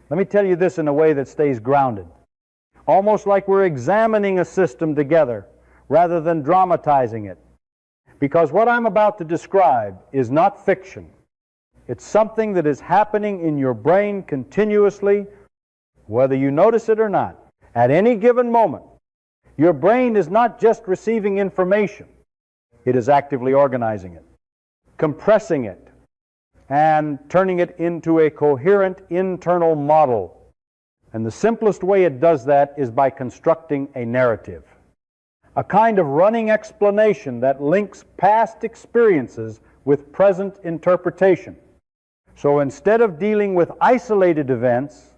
Let me tell you this in a way that stays grounded. Almost like we're examining a system together rather than dramatizing it. Because what I'm about to describe is not fiction. It's something that is happening in your brain continuously, whether you notice it or not. At any given moment, your brain is not just receiving information. It is actively organizing it, compressing it, and turning it into a coherent internal model. And the simplest way it does that is by constructing a narrative, a kind of running explanation that links past experiences with present interpretation. So instead of dealing with isolated events,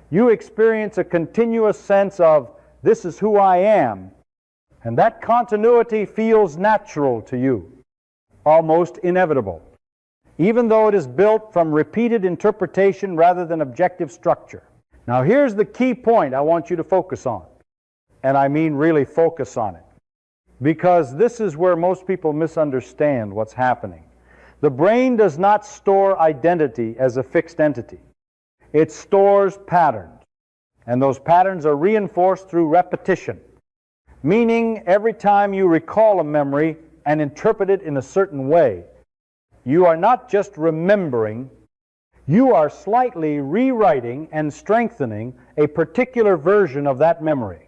you experience a continuous sense of, this is who I am, and that continuity feels natural to you, almost inevitable, even though it is built from repeated interpretation rather than objective structure. Now here's the key point I want you to focus on, and I mean really focus on it, because this is where most people misunderstand what's happening. The brain does not store identity as a fixed entity. It stores patterns, and those patterns are reinforced through repetition, meaning every time you recall a memory and interpret it in a certain way, you are not just remembering, you are slightly rewriting and strengthening a particular version of that memory.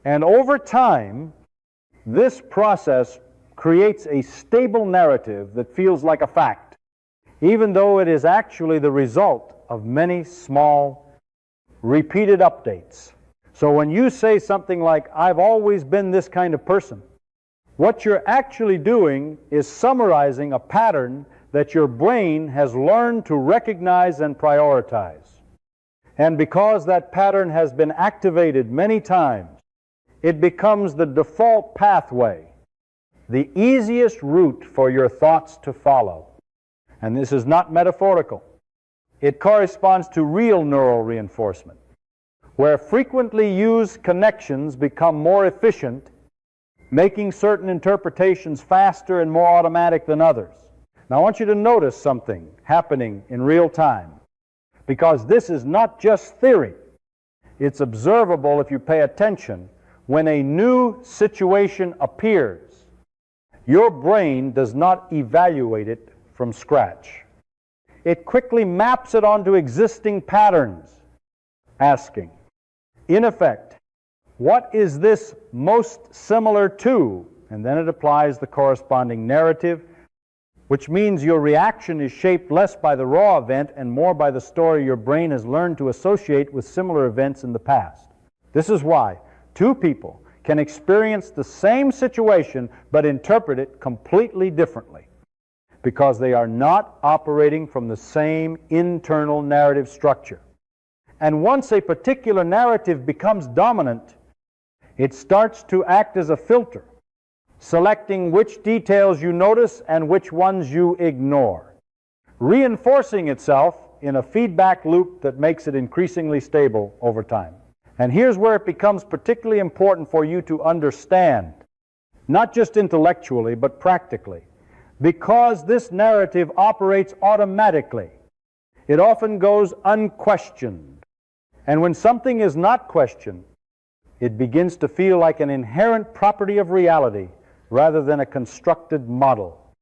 And over time, this process creates a stable narrative that feels like a fact, even though it is actually the result of many small, repeated updates. So when you say something like, I've always been this kind of person, what you're actually doing is summarizing a pattern that your brain has learned to recognize and prioritize. And because that pattern has been activated many times, it becomes the default pathway, the easiest route for your thoughts to follow. And this is not metaphorical. It corresponds to real neural reinforcement, where frequently used connections become more efficient, making certain interpretations faster and more automatic than others. Now I want you to notice something happening in real time, because this is not just theory. It's observable if you pay attention. When a new situation appears, your brain does not evaluate it from scratch. It quickly maps it onto existing patterns, asking, in effect, what is this most similar to? And then it applies the corresponding narrative, which means your reaction is shaped less by the raw event and more by the story your brain has learned to associate with similar events in the past. This is why two people can experience the same situation but interpret it completely differently, because they are not operating from the same internal narrative structure. And once a particular narrative becomes dominant, it starts to act as a filter, selecting which details you notice and which ones you ignore, reinforcing itself in a feedback loop that makes it increasingly stable over time. And here's where it becomes particularly important for you to understand, not just intellectually, but practically. Because this narrative operates automatically, it often goes unquestioned. And when something is not questioned, it begins to feel like an inherent property of reality rather than a constructed model.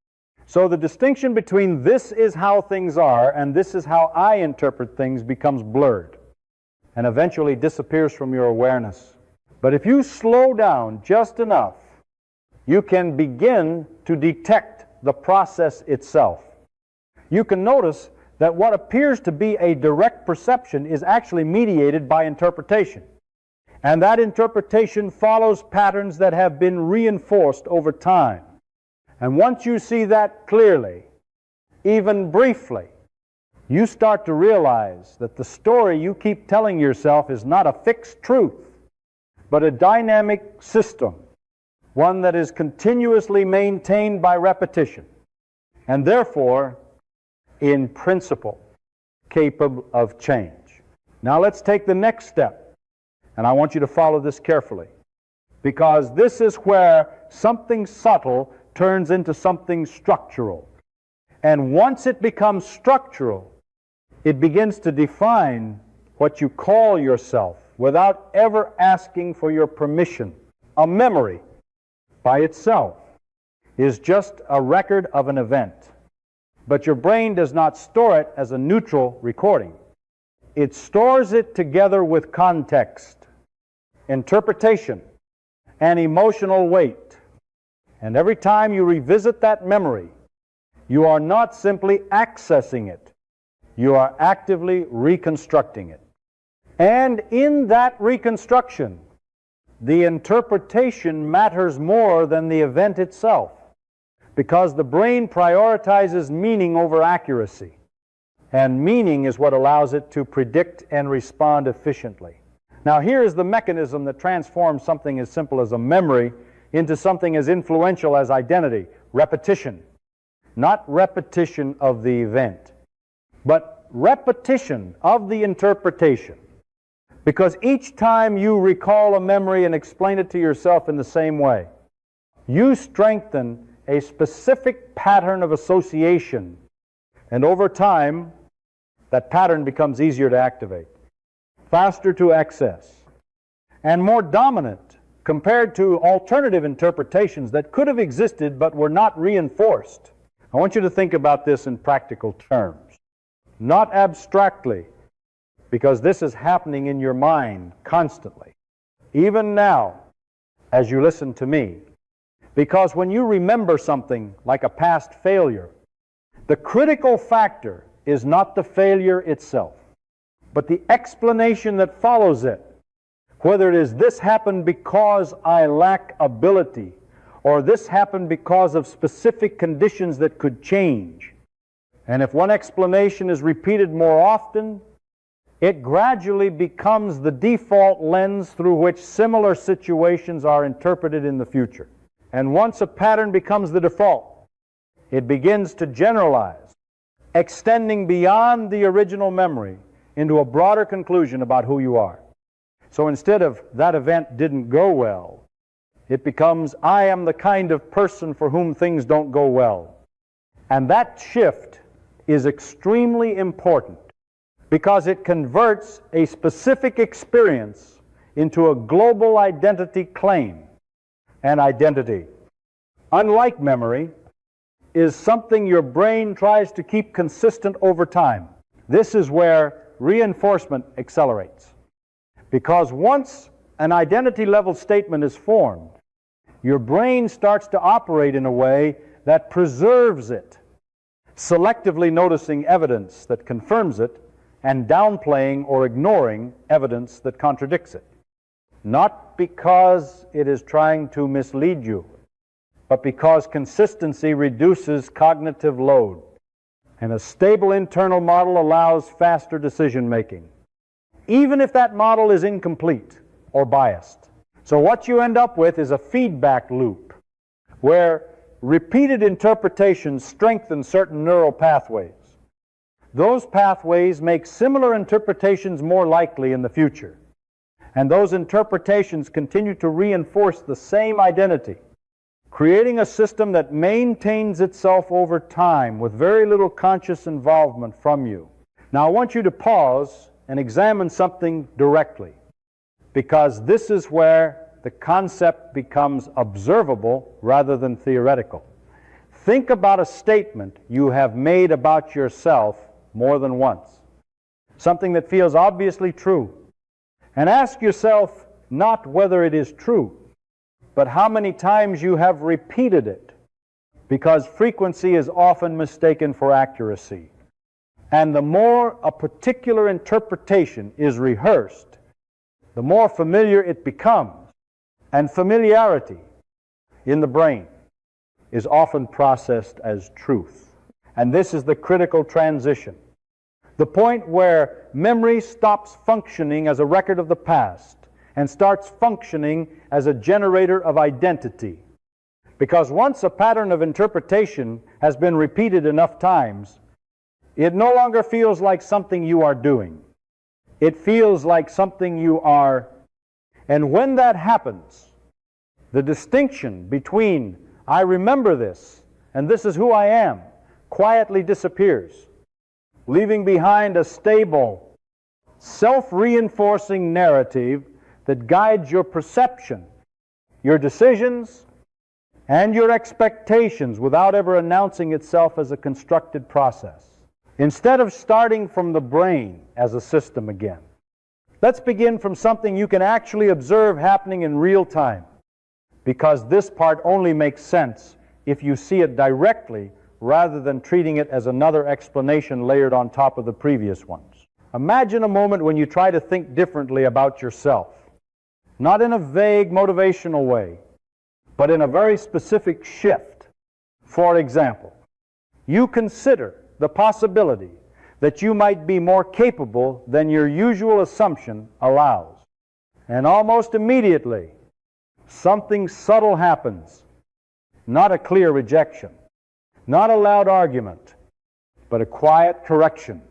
So the distinction between this is how things are and this is how I interpret things becomes blurred and eventually disappears from your awareness. But if you slow down just enough, you can begin to detect the process itself. You can notice that what appears to be a direct perception is actually mediated by interpretation. And that interpretation follows patterns that have been reinforced over time. And once you see that clearly, even briefly, you start to realize that the story you keep telling yourself is not a fixed truth, but a dynamic system, one that is continuously maintained by repetition, and therefore, in principle, capable of change. Now let's take the next step, and I want you to follow this carefully, because this is where something subtle turns into something structural. And once it becomes structural, it begins to define what you call yourself without ever asking for your permission. A memory by itself is just a record of an event. But your brain does not store it as a neutral recording. It stores it together with context, interpretation, and emotional weight. And every time you revisit that memory, you are not simply accessing it, you are actively reconstructing it. And in that reconstruction, the interpretation matters more than the event itself, because the brain prioritizes meaning over accuracy. And meaning is what allows it to predict and respond efficiently. Now here is the mechanism that transforms something as simple as a memory into something as influential as identity: repetition. Not repetition of the event, but repetition of the interpretation. Because each time you recall a memory and explain it to yourself in the same way, you strengthen a specific pattern of association. And over time, that pattern becomes easier to activate, faster to access, and more dominant compared to alternative interpretations that could have existed but were not reinforced. I want you to think about this in practical terms, not abstractly, because this is happening in your mind constantly, even now as you listen to me. Because when you remember something like a past failure, the critical factor is not the failure itself, but the explanation that follows it. Whether it is this happened because I lack ability, or this happened because of specific conditions that could change. And if one explanation is repeated more often, it gradually becomes the default lens through which similar situations are interpreted in the future. And once a pattern becomes the default, it begins to generalize, extending beyond the original memory into a broader conclusion about who you are. So instead of that event didn't go well, it becomes I am the kind of person for whom things don't go well. And that shift is extremely important because it converts a specific experience into a global identity claim. And identity, unlike memory, is something your brain tries to keep consistent over time. This is where reinforcement accelerates. Because once an identity level statement is formed, your brain starts to operate in a way that preserves it, selectively noticing evidence that confirms it and downplaying or ignoring evidence that contradicts it. Not because it is trying to mislead you, but because consistency reduces cognitive load. And a stable internal model allows faster decision making, even if that model is incomplete or biased. So what you end up with is a feedback loop where repeated interpretations strengthen certain neural pathways. Those pathways make similar interpretations more likely in the future. And those interpretations continue to reinforce the same identity, creating a system that maintains itself over time with very little conscious involvement from you. Now I want you to pause and examine something directly, because this is where the concept becomes observable rather than theoretical. Think about a statement you have made about yourself more than once, something that feels obviously true. And ask yourself not whether it is true, but how many times you have repeated it, because frequency is often mistaken for accuracy. And the more a particular interpretation is rehearsed, the more familiar it becomes. And familiarity in the brain is often processed as truth. And this is the critical transition. The point where memory stops functioning as a record of the past and starts functioning as a generator of identity. Because once a pattern of interpretation has been repeated enough times, it no longer feels like something you are doing. It feels like something you are. And when that happens, the distinction between I remember this and this is who I am quietly disappears, leaving behind a stable, self-reinforcing narrative that guides your perception, your decisions, and your expectations without ever announcing itself as a constructed process. Instead of starting from the brain as a system again, let's begin from something you can actually observe happening in real time, because this part only makes sense if you see it directly rather than treating it as another explanation layered on top of the previous ones. Imagine a moment when you try to think differently about yourself, not in a vague motivational way, but in a very specific shift. For example, you consider the possibility that you might be more capable than your usual assumption allows. And almost immediately, something subtle happens. Not a clear rejection, not a loud argument, but a quiet correction.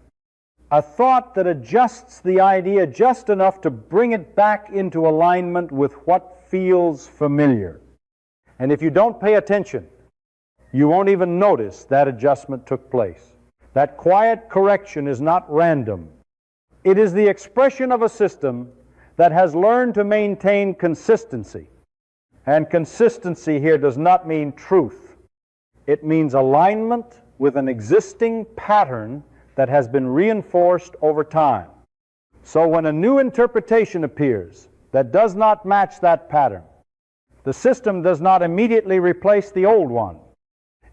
A thought that adjusts the idea just enough to bring it back into alignment with what feels familiar. And if you don't pay attention, you won't even notice that adjustment took place. That quiet correction is not random. It is the expression of a system that has learned to maintain consistency. And consistency here does not mean truth. It means alignment with an existing pattern that has been reinforced over time. So when a new interpretation appears that does not match that pattern, the system does not immediately replace the old one.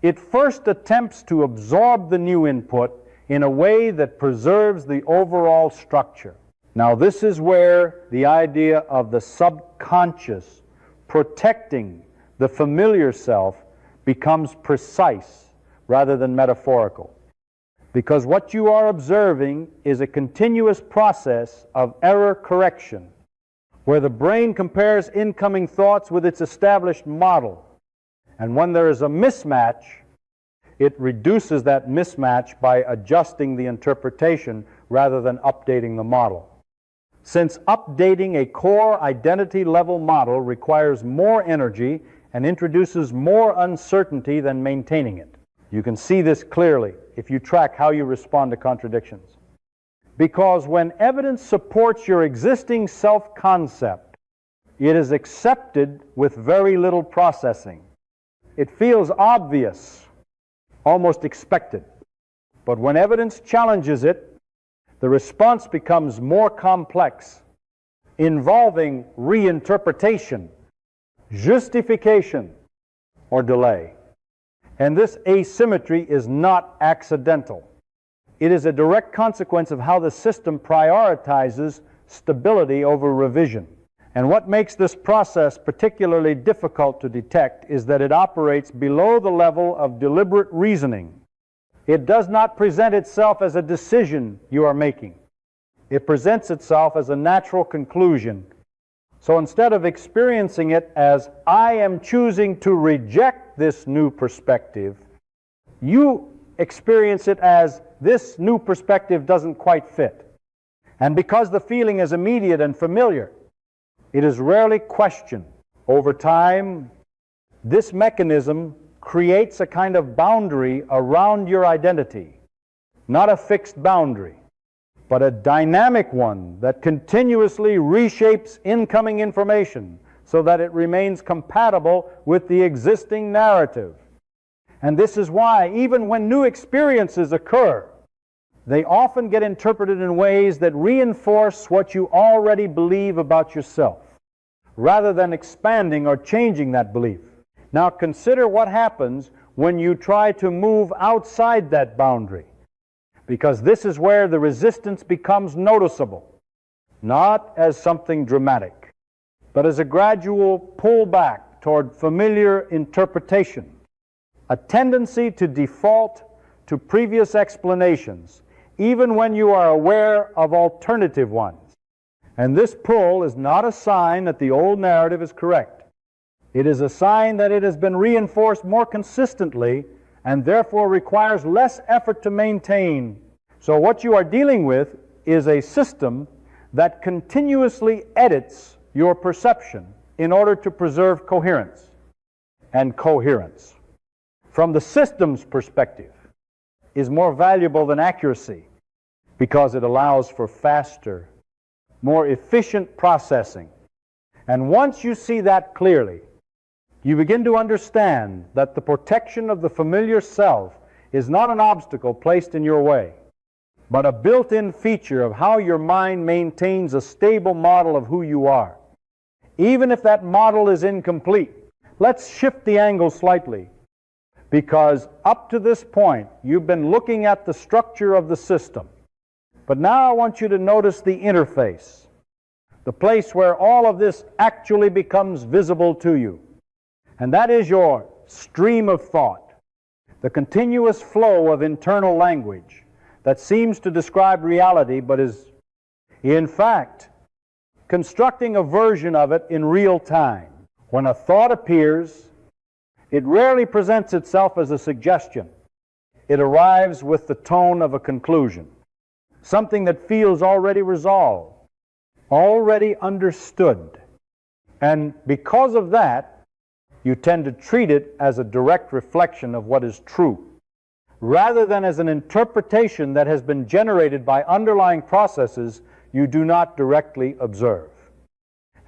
It first attempts to absorb the new input in a way that preserves the overall structure. Now, this is where the idea of the subconscious protecting the familiar self becomes precise rather than metaphorical. Because what you are observing is a continuous process of error correction, where the brain compares incoming thoughts with its established model. And when there is a mismatch, it reduces that mismatch by adjusting the interpretation rather than updating the model. Since updating a core identity level model requires more energy and introduces more uncertainty than maintaining it. You can see this clearly if you track how you respond to contradictions. Because when evidence supports your existing self-concept, it is accepted with very little processing. It feels obvious, almost expected. But when evidence challenges it, the response becomes more complex, involving reinterpretation, justification, or delay. And this asymmetry is not accidental. It is a direct consequence of how the system prioritizes stability over revision. And what makes this process particularly difficult to detect is that it operates below the level of deliberate reasoning. It does not present itself as a decision you are making. It presents itself as a natural conclusion. So instead of experiencing it as, I am choosing to reject this new perspective, you experience it as, this new perspective doesn't quite fit. And because the feeling is immediate and familiar, it is rarely questioned. Over time, this mechanism creates a kind of boundary around your identity. Not a fixed boundary, but a dynamic one that continuously reshapes incoming information so that it remains compatible with the existing narrative. And this is why, even when new experiences occur, they often get interpreted in ways that reinforce what you already believe about yourself, rather than expanding or changing that belief. Now consider what happens when you try to move outside that boundary, because this is where the resistance becomes noticeable, not as something dramatic, but as a gradual pullback toward familiar interpretation, a tendency to default to previous explanations, even when you are aware of alternative ones. And this pull is not a sign that the old narrative is correct. It is a sign that it has been reinforced more consistently and therefore requires less effort to maintain. So what you are dealing with is a system that continuously edits your perception in order to preserve coherence. And coherence, from the system's perspective, is more valuable than accuracy, because it allows for faster, more efficient processing. And once you see that clearly, you begin to understand that the protection of the familiar self is not an obstacle placed in your way, but a built-in feature of how your mind maintains a stable model of who you are. Even if that model is incomplete, let's shift the angle slightly, because up to this point, you've been looking at the structure of the system. But now I want you to notice the interface, the place where all of this actually becomes visible to you. And that is your stream of thought, the continuous flow of internal language that seems to describe reality but is, in fact, constructing a version of it in real time. When a thought appears, it rarely presents itself as a suggestion. It arrives with the tone of a conclusion, something that feels already resolved, already understood. And because of that, you tend to treat it as a direct reflection of what is true, rather than as an interpretation that has been generated by underlying processes you do not directly observe.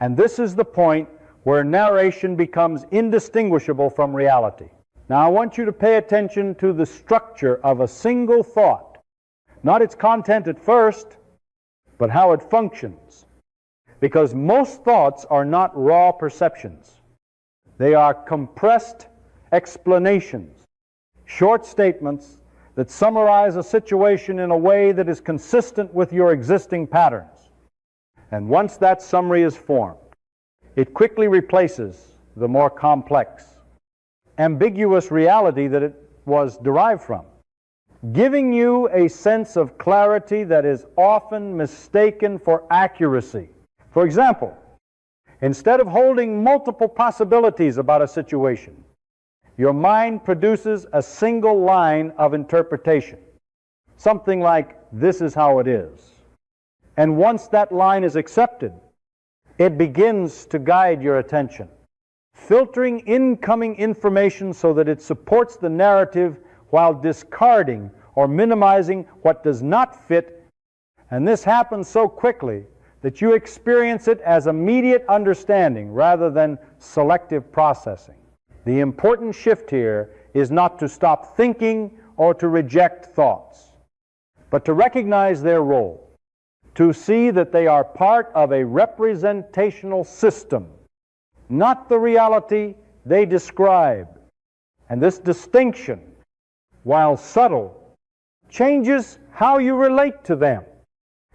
And this is the point where narration becomes indistinguishable from reality. Now I want you to pay attention to the structure of a single thought, not its content at first, but how it functions. Because most thoughts are not raw perceptions. They are compressed explanations, short statements that summarize a situation in a way that is consistent with your existing patterns. And once that summary is formed, it quickly replaces the more complex, ambiguous reality that it was derived from, giving you a sense of clarity that is often mistaken for accuracy. For example, instead of holding multiple possibilities about a situation, your mind produces a single line of interpretation, something like, "This is how it is." And once that line is accepted, it begins to guide your attention, filtering incoming information so that it supports the narrative while discarding or minimizing what does not fit. And this happens so quickly that you experience it as immediate understanding rather than selective processing. The important shift here is not to stop thinking or to reject thoughts, but to recognize their role, to see that they are part of a representational system, not the reality they describe. And this distinction, while subtle, changes how you relate to them.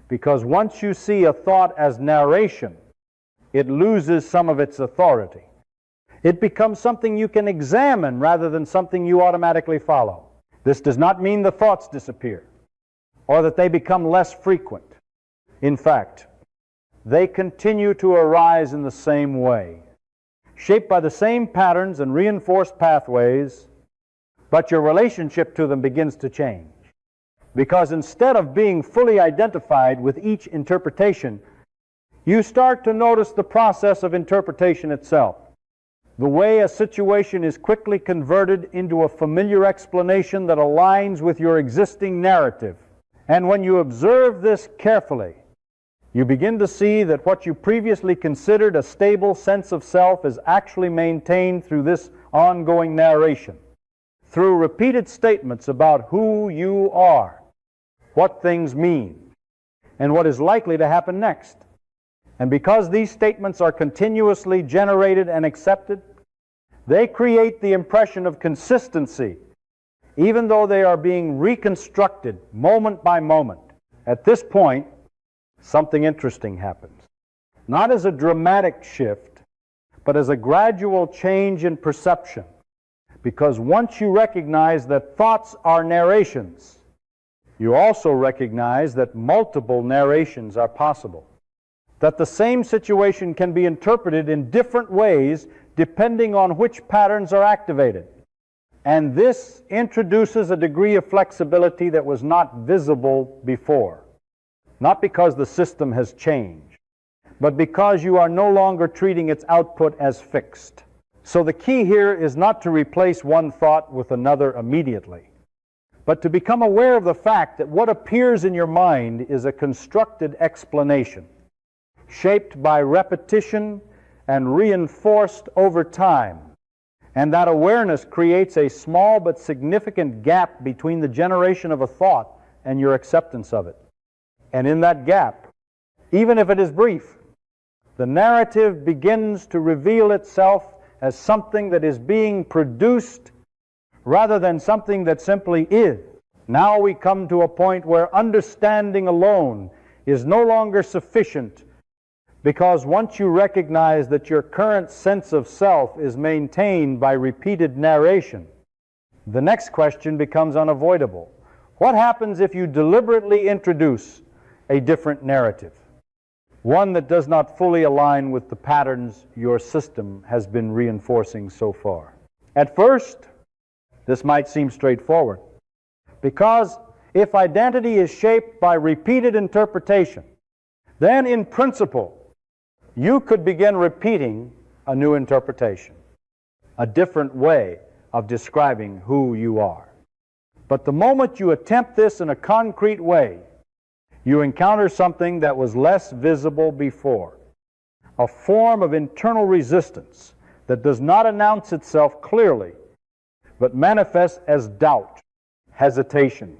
Because once you see a thought as narration, it loses some of its authority. It becomes something you can examine rather than something you automatically follow. This does not mean the thoughts disappear or that they become less frequent. In fact, they continue to arise in the same way, shaped by the same patterns and reinforced pathways, but your relationship to them begins to change. Because instead of being fully identified with each interpretation, you start to notice the process of interpretation itself. The way a situation is quickly converted into a familiar explanation that aligns with your existing narrative. And when you observe this carefully, you begin to see that what you previously considered a stable sense of self is actually maintained through this ongoing narration, through repeated statements about who you are, what things mean, and what is likely to happen next. And because these statements are continuously generated and accepted, they create the impression of consistency, even though they are being reconstructed moment by moment. At this point, something interesting happens. Not as a dramatic shift, but as a gradual change in perception. Because once you recognize that thoughts are narrations, you also recognize that multiple narrations are possible, that the same situation can be interpreted in different ways depending on which patterns are activated. And this introduces a degree of flexibility that was not visible before, not because the system has changed, but because you are no longer treating its output as fixed. So the key here is not to replace one thought with another immediately, but to become aware of the fact that what appears in your mind is a constructed explanation, shaped by repetition and reinforced over time. And that awareness creates a small but significant gap between the generation of a thought and your acceptance of it. And in that gap, even if it is brief, the narrative begins to reveal itself as something that is being produced rather than something that simply is. Now we come to a point where understanding alone is no longer sufficient, because once you recognize that your current sense of self is maintained by repeated narration, the next question becomes unavoidable. What happens if you deliberately introduce a different narrative? One that does not fully align with the patterns your system has been reinforcing so far. At first, this might seem straightforward, because if identity is shaped by repeated interpretation, then in principle, you could begin repeating a new interpretation, a different way of describing who you are. But the moment you attempt this in a concrete way, you encounter something that was less visible before, a form of internal resistance that does not announce itself clearly, but manifests as doubt, hesitation,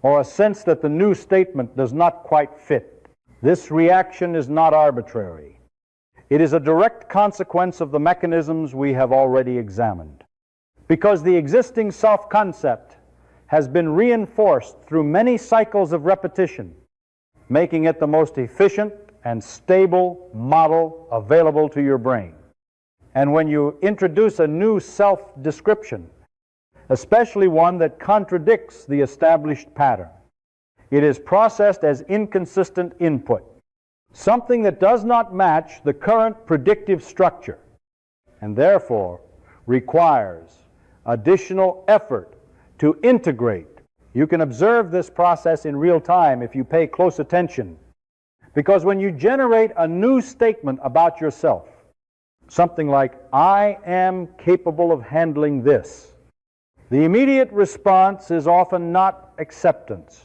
or a sense that the new statement does not quite fit. This reaction is not arbitrary. It is a direct consequence of the mechanisms we have already examined, because the existing self-concept has been reinforced through many cycles of repetition, making it the most efficient and stable model available to your brain. And when you introduce a new self-description, especially one that contradicts the established pattern, it is processed as inconsistent input, something that does not match the current predictive structure, and therefore requires additional effort to integrate. You can observe this process in real time if you pay close attention, because when you generate a new statement about yourself, something like, "I am capable of handling this," the immediate response is often not acceptance,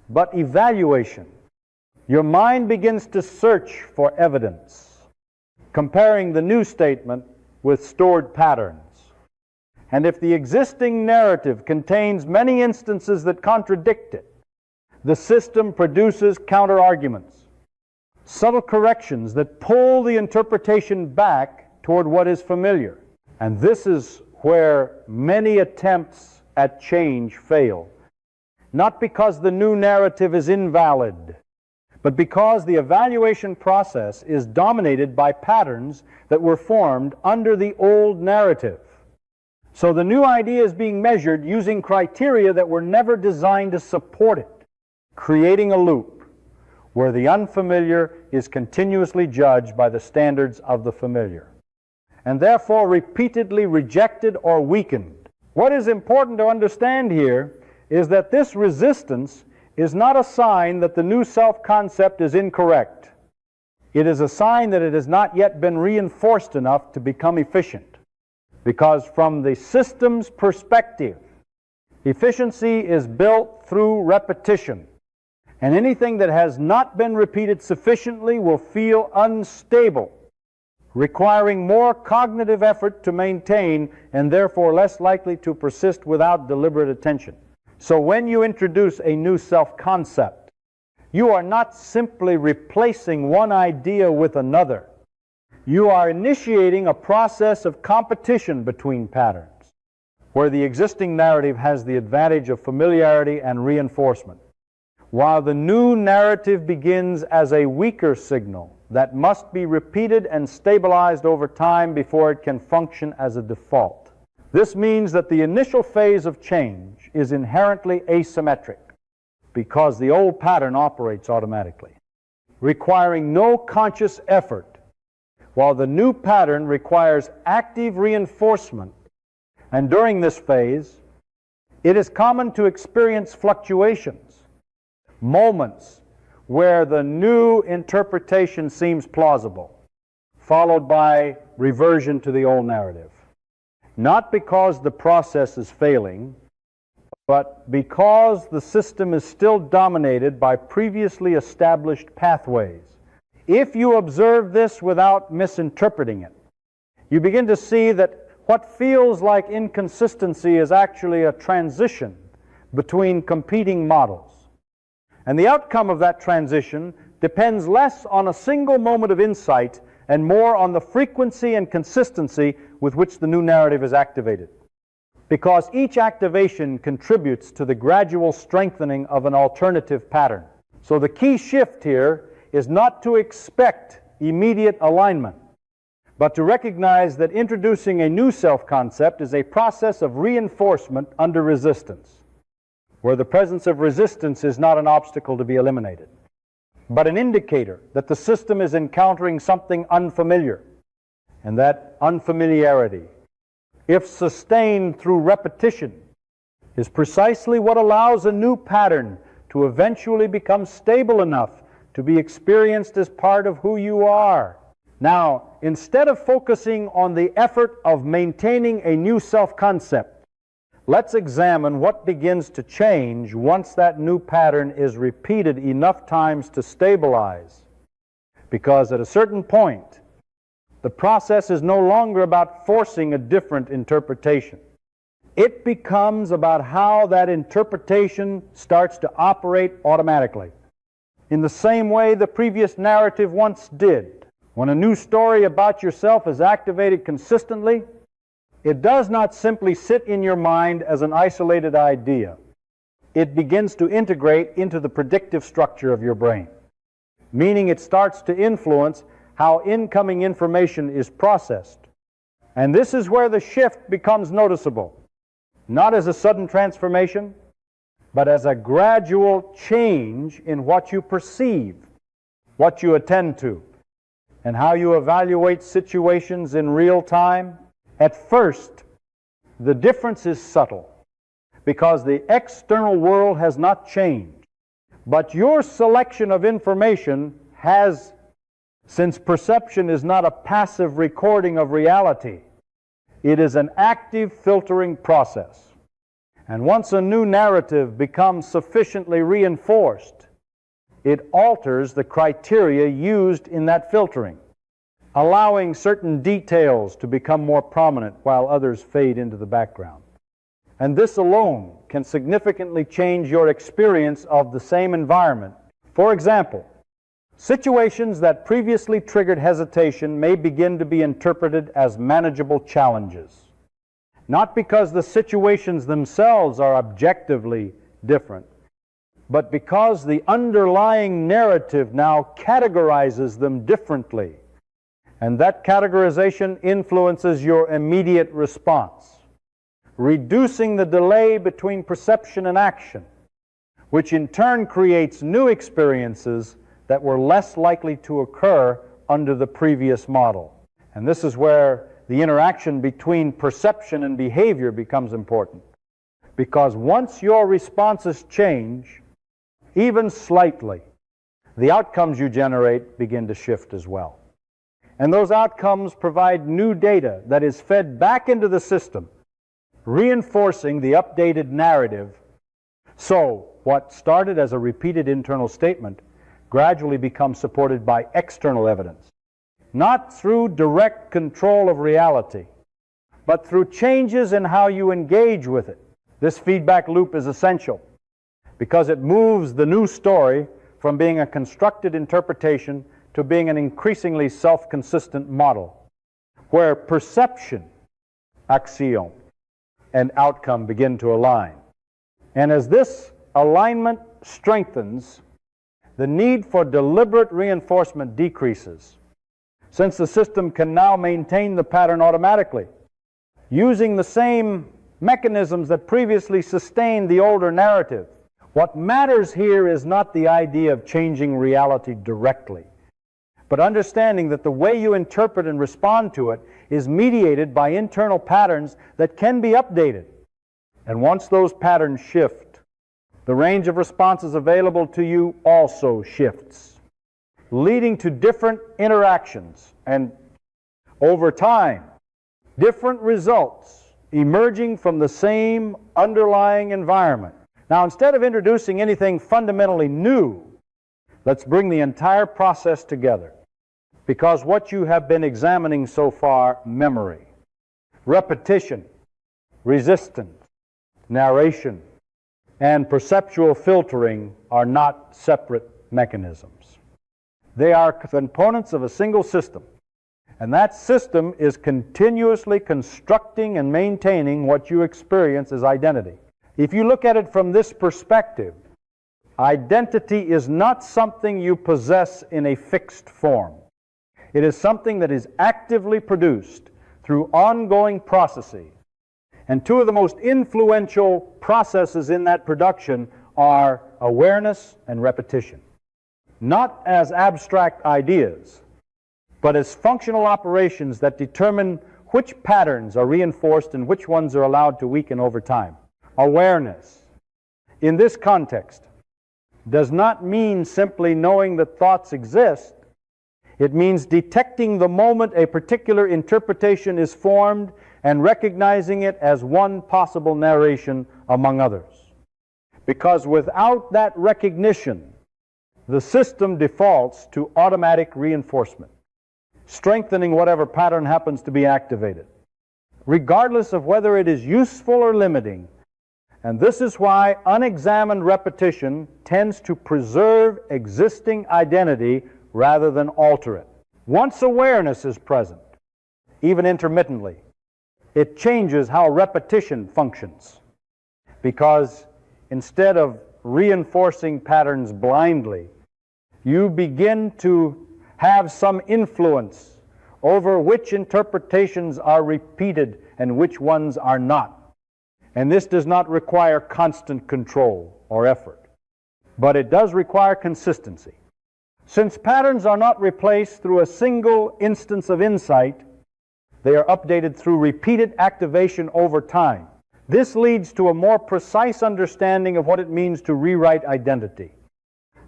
but evaluation. Your mind begins to search for evidence, comparing the new statement with stored patterns. And if the existing narrative contains many instances that contradict it, the system produces counter-arguments, subtle corrections that pull the interpretation back toward what is familiar. And this is where many attempts at change fail, not because the new narrative is invalid, but because the evaluation process is dominated by patterns that were formed under the old narrative. So the new idea is being measured using criteria that were never designed to support it, creating a loop where the unfamiliar is continuously judged by the standards of the familiar, and therefore repeatedly rejected or weakened. What is important to understand here is that this resistance is not a sign that the new self-concept is incorrect. It is a sign that it has not yet been reinforced enough to become efficient. Because from the system's perspective, efficiency is built through repetition. And anything that has not been repeated sufficiently will feel unstable, requiring more cognitive effort to maintain, and therefore less likely to persist without deliberate attention. So when you introduce a new self-concept, you are not simply replacing one idea with another. You are initiating a process of competition between patterns, where the existing narrative has the advantage of familiarity and reinforcement, while the new narrative begins as a weaker signal that must be repeated and stabilized over time before it can function as a default. This means that the initial phase of change is inherently asymmetric, because the old pattern operates automatically, requiring no conscious effort, while the new pattern requires active reinforcement. And during this phase, it is common to experience fluctuations, moments where the new interpretation seems plausible, followed by reversion to the old narrative. Not because the process is failing, but because the system is still dominated by previously established pathways. If you observe this without misinterpreting it, you begin to see that what feels like inconsistency is actually a transition between competing models. And the outcome of that transition depends less on a single moment of insight and more on the frequency and consistency with which the new narrative is activated. Because each activation contributes to the gradual strengthening of an alternative pattern. So the key shift here is not to expect immediate alignment, but to recognize that introducing a new self-concept is a process of reinforcement under resistance, where the presence of resistance is not an obstacle to be eliminated, but an indicator that the system is encountering something unfamiliar. And that unfamiliarity, if sustained through repetition, is precisely what allows a new pattern to eventually become stable enough to be experienced as part of who you are. Now, instead of focusing on the effort of maintaining a new self-concept, let's examine what begins to change once that new pattern is repeated enough times to stabilize. Because at a certain point, the process is no longer about forcing a different interpretation. It becomes about how that interpretation starts to operate automatically, in the same way the previous narrative once did. When a new story about yourself is activated consistently, it does not simply sit in your mind as an isolated idea. It begins to integrate into the predictive structure of your brain, meaning it starts to influence how incoming information is processed. And this is where the shift becomes noticeable, not as a sudden transformation, but as a gradual change in what you perceive, what you attend to, and how you evaluate situations in real time. At first, the difference is subtle, because the external world has not changed, but your selection of information has. Since perception is not a passive recording of reality, it is an active filtering process. And once a new narrative becomes sufficiently reinforced, it alters the criteria used in that filtering, allowing certain details to become more prominent while others fade into the background. And this alone can significantly change your experience of the same environment. For example, situations that previously triggered hesitation may begin to be interpreted as manageable challenges, not because the situations themselves are objectively different, but because the underlying narrative now categorizes them differently, and that categorization influences your immediate response, reducing the delay between perception and action, which in turn creates new experiences that were less likely to occur under the previous model. And this is where the interaction between perception and behavior becomes important. Because once your responses change, even slightly, the outcomes you generate begin to shift as well. And those outcomes provide new data that is fed back into the system, reinforcing the updated narrative. So, what started as a repeated internal statement gradually becomes supported by external evidence, not through direct control of reality, but through changes in how you engage with it. This feedback loop is essential because it moves the new story from being a constructed interpretation to being an increasingly self-consistent model, where perception, axiom, and outcome begin to align. And as this alignment strengthens, the need for deliberate reinforcement decreases, since the system can now maintain the pattern automatically, using the same mechanisms that previously sustained the older narrative. What matters here is not the idea of changing reality directly, but understanding that the way you interpret and respond to it is mediated by internal patterns that can be updated. And once those patterns shift, the range of responses available to you also shifts, leading to different interactions and, over time, different results emerging from the same underlying environment. Now, instead of introducing anything fundamentally new, let's bring the entire process together. Because what you have been examining so far, memory, repetition, resistance, narration, and perceptual filtering are not separate mechanisms. They are components of a single system. And that system is continuously constructing and maintaining what you experience as identity. If you look at it from this perspective, identity is not something you possess in a fixed form. It is something that is actively produced through ongoing processes. And two of the most influential processes in that production are awareness and repetition. Not as abstract ideas, but as functional operations that determine which patterns are reinforced and which ones are allowed to weaken over time. Awareness, in this context, does not mean simply knowing that thoughts exist. It means detecting the moment a particular interpretation is formed and recognizing it as one possible narration among others. Because without that recognition, the system defaults to automatic reinforcement, strengthening whatever pattern happens to be activated, regardless of whether it is useful or limiting. And this is why unexamined repetition tends to preserve existing identity rather than alter it. Once awareness is present, even intermittently, it changes how repetition functions. Because instead of reinforcing patterns blindly, you begin to have some influence over which interpretations are repeated and which ones are not. And this does not require constant control or effort, but it does require consistency. Since patterns are not replaced through a single instance of insight, they are updated through repeated activation over time. This leads to a more precise understanding of what it means to rewrite identity,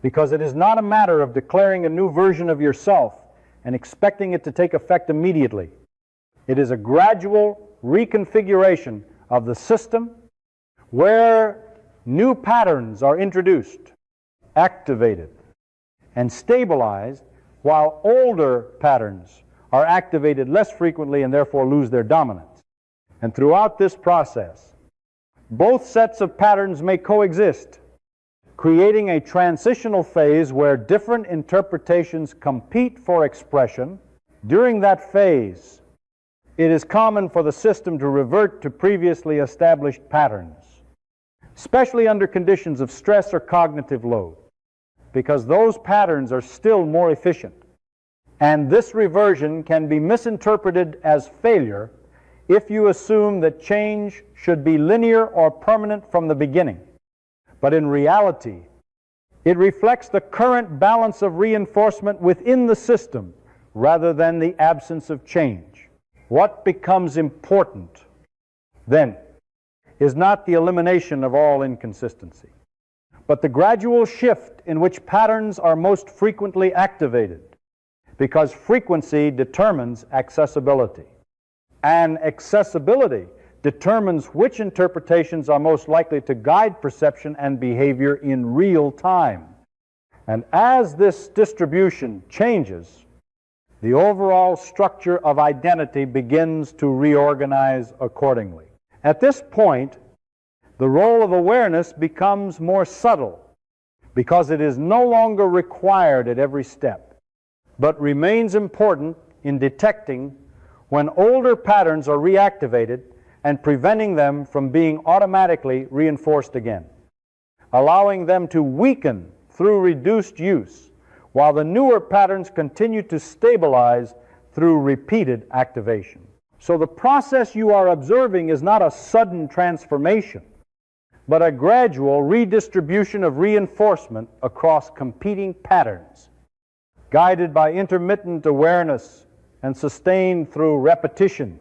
because it is not a matter of declaring a new version of yourself and expecting it to take effect immediately. It is a gradual reconfiguration of the system where new patterns are introduced, activated, and stabilized, while older patterns are activated less frequently and therefore lose their dominance. And throughout this process, both sets of patterns may coexist, creating a transitional phase where different interpretations compete for expression. During that phase, it is common for the system to revert to previously established patterns, especially under conditions of stress or cognitive load, because those patterns are still more efficient. And this reversion can be misinterpreted as failure if you assume that change should be linear or permanent from the beginning. But in reality, it reflects the current balance of reinforcement within the system rather than the absence of change. What becomes important, then, is not the elimination of all inconsistency, but the gradual shift in which patterns are most frequently activated, because frequency determines accessibility, and accessibility determines which interpretations are most likely to guide perception and behavior in real time. And as this distribution changes, the overall structure of identity begins to reorganize accordingly. At this point, the role of awareness becomes more subtle because it is no longer required at every step, but remains important in detecting when older patterns are reactivated and preventing them from being automatically reinforced again, allowing them to weaken through reduced use, while the newer patterns continue to stabilize through repeated activation. So the process you are observing is not a sudden transformation, but a gradual redistribution of reinforcement across competing patterns, guided by intermittent awareness and sustained through repetition.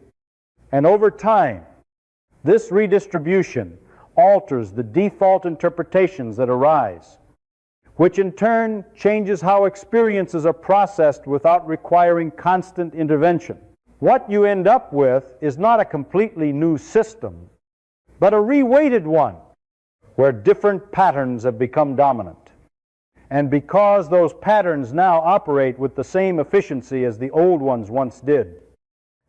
And over time, this redistribution alters the default interpretations that arise, which in turn changes how experiences are processed without requiring constant intervention. what you end up with is not a completely new system, but a reweighted one, where different patterns have become dominant. And because those patterns now operate with the same efficiency as the old ones once did,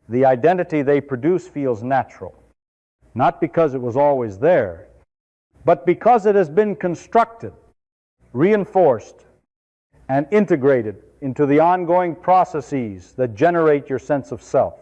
the identity they produce feels natural. Not because it was always there, but because it has been constructed, reinforced, and integrated into the ongoing processes that generate your sense of self.